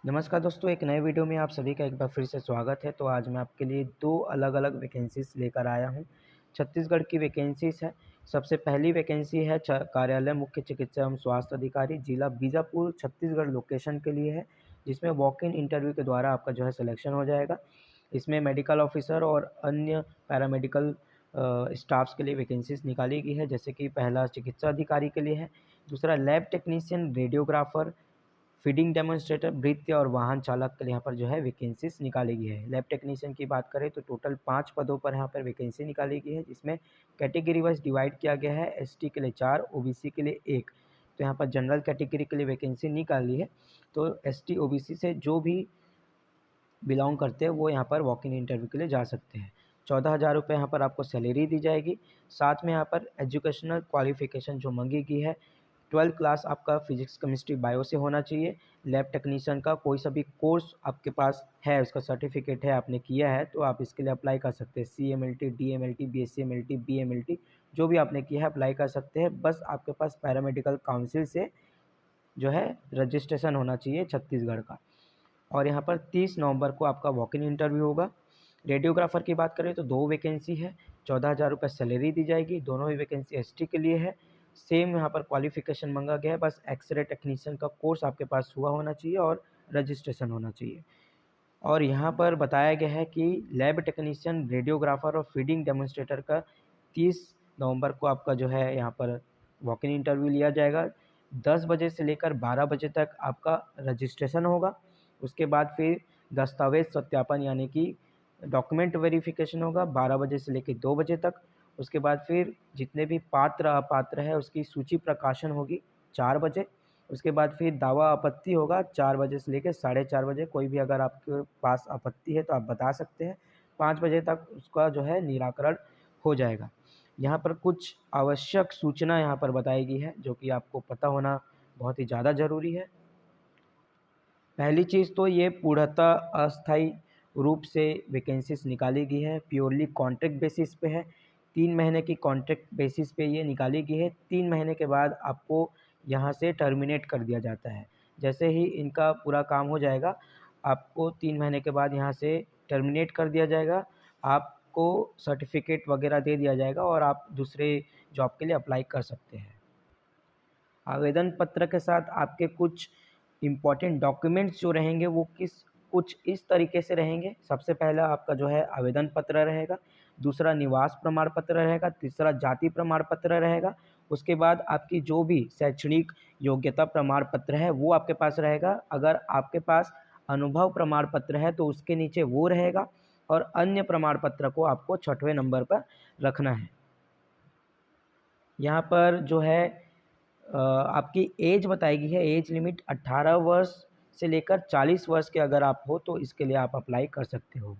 नमस्कार दोस्तों, एक नए वीडियो में आप सभी का एक बार फिर से स्वागत है। तो आज मैं आपके लिए 2 अलग-अलग वैकेंसीज़ लेकर आया हूँ। छत्तीसगढ़ की वैकेंसीज़ है। सबसे पहली वैकेंसी है कार्यालय मुख्य चिकित्सा एवं स्वास्थ्य अधिकारी जिला बीजापुर छत्तीसगढ़ लोकेशन के लिए है, जिसमें वॉक इन इंटरव्यू के द्वारा आपका जो है सिलेक्शन हो जाएगा। इसमें मेडिकल ऑफिसर और अन्य पैरामेडिकल स्टाफ्स के लिए वैकेंसीज़ निकाली गई है, जैसे कि पहला चिकित्सा अधिकारी के लिए है, दूसरा lab technician, radiographer, feeding demonstrator, भृत्य और वाहन चालक के लिए यहाँ पर जो है वैकेंसीज निकाली गई है। लैब टेक्नीशियन की बात करें तो टोटल 5 पदों पर यहाँ पर वैकेंसी निकाली गई है, जिसमें कैटेगरी वाइज डिवाइड किया गया है। एसटी के लिए 4, ओबीसी के लिए 1। तो यहाँ पर जनरल कैटेगरी के लिए वैकेंसी निकाली है। तो एसटी ओबीसी से जो भी बिलोंग करते हैं वो यहाँ पर वॉक इन इंटरव्यू के लिए जा सकते हैं। 14,000 रुपये यहाँ पर आपको सैलरी दी जाएगी। साथ में यहाँ पर एजुकेशनल क्वालिफिकेशन जो मांगी गई है, 12th क्लास आपका फिजिक्स केमिस्ट्री बायो से होना चाहिए। लैब टेक्नीशियन का कोई सा भी कोर्स आपके पास है, उसका सर्टिफिकेट है, आपने किया है, तो आप इसके लिए अप्लाई कर सकते हैं। CMLT, DMLT, BSc-MLT, BMLT जो भी आपने किया है अप्लाई कर सकते हैं। बस आपके पास पैरामेडिकल काउंसिल से जो है रजिस्ट्रेशन होना चाहिए छत्तीसगढ़ का। और यहाँ पर 30 नवंबर को आपका वॉक इन इंटरव्यू होगा। रेडियोग्राफर की बात करें तो 2 वैकेंसी है, 14,000 रुपये सैलरी दी जाएगी। दोनों ही वैकेंसी एसटी के लिए है। सेम यहाँ पर क्वालिफिकेशन मांगा गया है, बस एक्सरे टेक्नीशियन का कोर्स आपके पास हुआ होना चाहिए और रजिस्ट्रेशन होना चाहिए। और यहाँ पर बताया गया है कि लैब टेक्नीशियन, रेडियोग्राफर और फीडिंग डेमोन्स्ट्रेटर का 30 नवंबर को आपका जो है यहाँ पर वॉक इन इंटरव्यू लिया जाएगा। 10 बजे से लेकर 12 बजे तक आपका रजिस्ट्रेशन होगा। उसके बाद फिर दस्तावेज़ सत्यापन यानी कि डॉक्यूमेंट वेरिफिकेशन होगा 12 बजे से लेकर 2 बजे तक। उसके बाद फिर जितने भी पात्र अपात्र है उसकी सूची प्रकाशन होगी 4 बजे। उसके बाद फिर दावा आपत्ति होगा 4 बजे से लेकर 4:30 बजे। कोई भी अगर आपके पास आपत्ति है तो आप बता सकते हैं। 5 बजे तक उसका जो है निराकरण हो जाएगा। यहाँ पर कुछ आवश्यक सूचना यहाँ पर बताई गई है, जो कि आपको पता होना बहुत ही ज़्यादा ज़रूरी है। पहली चीज़ तो ये पूर्णतः अस्थायी रूप से वैकेंसीज़ निकाली गई है, प्योरली कॉन्ट्रैक्ट बेसिस पे है। 3 महीने की कॉन्ट्रैक्ट बेसिस पे ये निकाली गई है। 3 महीने के बाद आपको यहाँ से टर्मिनेट कर दिया जाता है। जैसे ही इनका पूरा काम हो जाएगा, आपको 3 महीने के बाद यहाँ से टर्मिनेट कर दिया जाएगा। आपको सर्टिफ़िकेट वगैरह दे दिया जाएगा और आप दूसरे जॉब के लिए अप्लाई कर सकते हैं। आवेदन पत्र के साथ आपके कुछ इम्पोर्टेंट डॉक्यूमेंट्स जो रहेंगे वो कुछ इस तरीके से रहेंगे। सबसे पहला आपका जो है आवेदन पत्र रहेगा, दूसरा निवास प्रमाण पत्र रहेगा, तीसरा जाति प्रमाण पत्र रहेगा। उसके बाद आपकी जो भी शैक्षणिक योग्यता प्रमाण पत्र है वो आपके पास रहेगा। अगर आपके पास अनुभव प्रमाण पत्र है तो उसके नीचे वो रहेगा और अन्य प्रमाण पत्र को आपको 6वें नंबर पर रखना है। यहाँ पर जो है आपकी एज बताई गई है। एज लिमिट 18 वर्ष से लेकर 40 वर्ष के अगर आप हो तो इसके लिए आप अप्लाई कर सकते हो।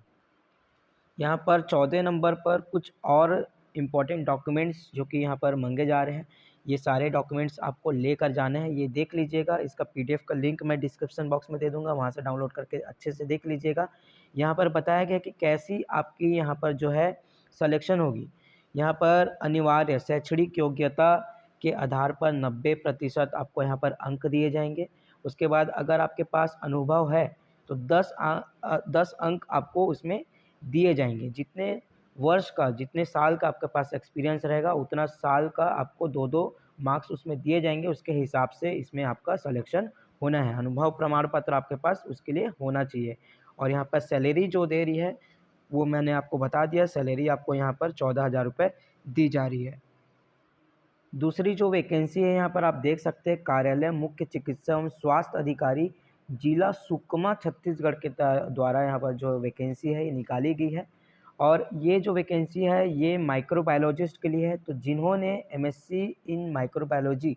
यहाँ पर 14 नंबर पर कुछ और इम्पोर्टेंट डॉक्यूमेंट्स जो कि यहाँ पर मांगे जा रहे हैं, ये सारे डॉक्यूमेंट्स आपको लेकर जाने हैं। ये देख लीजिएगा, इसका पीडीएफ का लिंक मैं डिस्क्रिप्शन बॉक्स में दे दूँगा, वहाँ से डाउनलोड करके अच्छे से देख लीजिएगा। यहाँ पर बताया गया कि कैसी आपकी यहाँ पर जो है सिलेक्शन होगी। यहाँ पर अनिवार्य शैक्षणिक योग्यता के आधार पर 90% आपको यहाँ पर अंक दिए जाएँगे। उसके बाद अगर आपके पास अनुभव है तो 10 अंक आपको उसमें दिए जाएँगे। जितने साल का आपके पास एक्सपीरियंस रहेगा उतना साल का आपको 2-2 मार्क्स उसमें दिए जाएँगे। उसके हिसाब से इसमें आपका सिलेक्शन होना है। अनुभव प्रमाण पत्र आपके पास उसके लिए होना चाहिए। और यहाँ पर सैलरी जो दे रही है वो मैंने आपको बता दिया। सैलरी आपको यहाँ पर 14,000 रुपये दी जा रही है। दूसरी जो वैकेंसी है यहाँ पर आप देख सकते हैं, कार्यालय मुख्य चिकित्सा एवं स्वास्थ्य अधिकारी जिला सुकमा छत्तीसगढ़ के द्वारा यहाँ पर जो वैकेंसी है ये निकाली गई है। और ये जो वैकेंसी है ये माइक्रोबायोलॉजिस्ट के लिए है। तो जिन्होंने एमएससी इन माइक्रोबायोलॉजी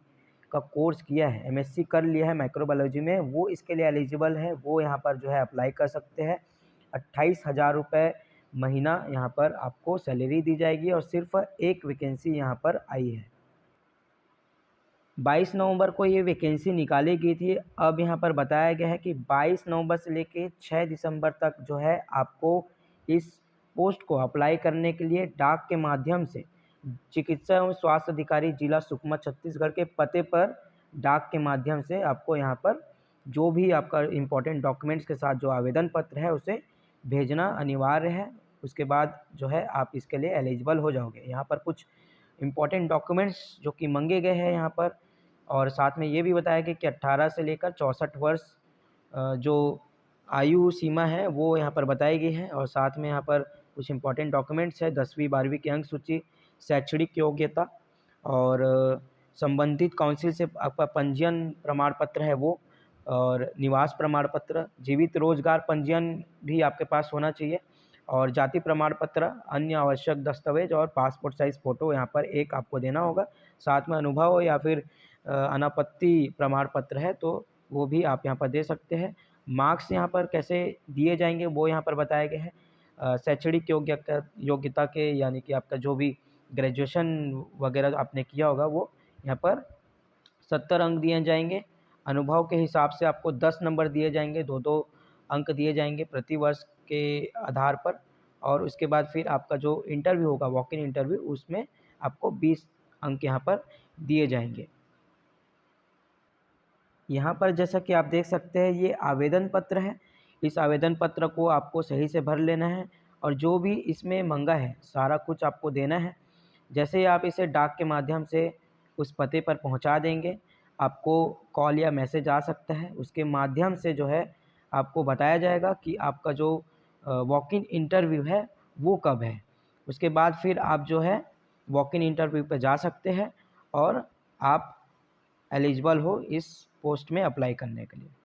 का कोर्स किया है, एमएससी कर लिया है माइक्रोबायोलॉजी में, वो इसके लिए एलिजिबल है। वो यहाँ पर जो है अप्लाई कर सकते हैं। 28,000 रुपये महीना यहाँ पर आपको सैलरी दी जाएगी और सिर्फ एक वैकेंसी यहाँ पर आई है। 22 नवंबर को ये वैकेंसी निकाली गई थी। अब यहाँ पर बताया गया है कि 22 नवंबर से लेके 6 दिसंबर तक जो है आपको इस पोस्ट को अप्लाई करने के लिए डाक के माध्यम से चिकित्सा एवं स्वास्थ्य अधिकारी जिला सुकमा छत्तीसगढ़ के पते पर डाक के माध्यम से आपको यहाँ पर जो भी आपका इम्पोर्टेंट डॉक्यूमेंट्स के साथ जो आवेदन पत्र है उसे भेजना अनिवार्य है। उसके बाद जो है आप इसके लिए एलिजिबल हो जाओगे। यहाँ पर कुछ इम्पोर्टेंट डॉक्यूमेंट्स जो कि मांगे गए हैं यहाँ पर, और साथ में ये भी बताया गया कि 18 से लेकर 64 वर्ष जो आयु सीमा है वो यहाँ पर बताई गई है। और साथ में यहाँ पर कुछ इम्पोर्टेंट डॉक्यूमेंट्स है 10वीं 12वीं की अंक सूची, शैक्षणिक योग्यता और संबंधित काउंसिल से आपका पंजीयन प्रमाण पत्र है वो, और निवास प्रमाण पत्र, जीवित रोजगार पंजीयन भी आपके पास होना चाहिए, और जाति प्रमाण पत्र, अन्य आवश्यक दस्तावेज और पासपोर्ट साइज़ फ़ोटो यहाँ पर एक आपको देना होगा। साथ में अनुभव या फिर अनापत्ति प्रमाण पत्र है तो वो भी आप यहाँ पर दे सकते हैं। मार्क्स यहाँ पर कैसे दिए जाएंगे वो यहाँ पर बताया गया है। शैक्षणिक योग्यता के यानी कि आपका जो भी ग्रेजुएशन वगैरह आपने किया होगा वो यहाँ पर 70 अंक दिए जाएंगे। अनुभव के हिसाब से आपको 10 नंबर दिए जाएंगे, 2-2 अंक दिए जाएंगे प्रति वर्ष के आधार पर। और उसके बाद फिर आपका जो इंटरव्यू होगा, वॉक इन इंटरव्यू, उसमें आपको 20 अंक यहाँ पर दिए जाएंगे। यहाँ पर जैसा कि आप देख सकते हैं ये आवेदन पत्र है। इस आवेदन पत्र को आपको सही से भर लेना है और जो भी इसमें मांगा है सारा कुछ आपको देना है। जैसे ही आप इसे डाक के माध्यम से उस पते पर पहुँचा देंगे, आपको कॉल या मैसेज आ सकता है। उसके माध्यम से जो है आपको बताया जाएगा कि आपका जो वॉक इन इंटरव्यू है वो कब है। उसके बाद फिर आप जो है वॉक इन इंटरव्यू पे जा सकते हैं और आप एलिजिबल हो इस पोस्ट में अप्लाई करने के लिए।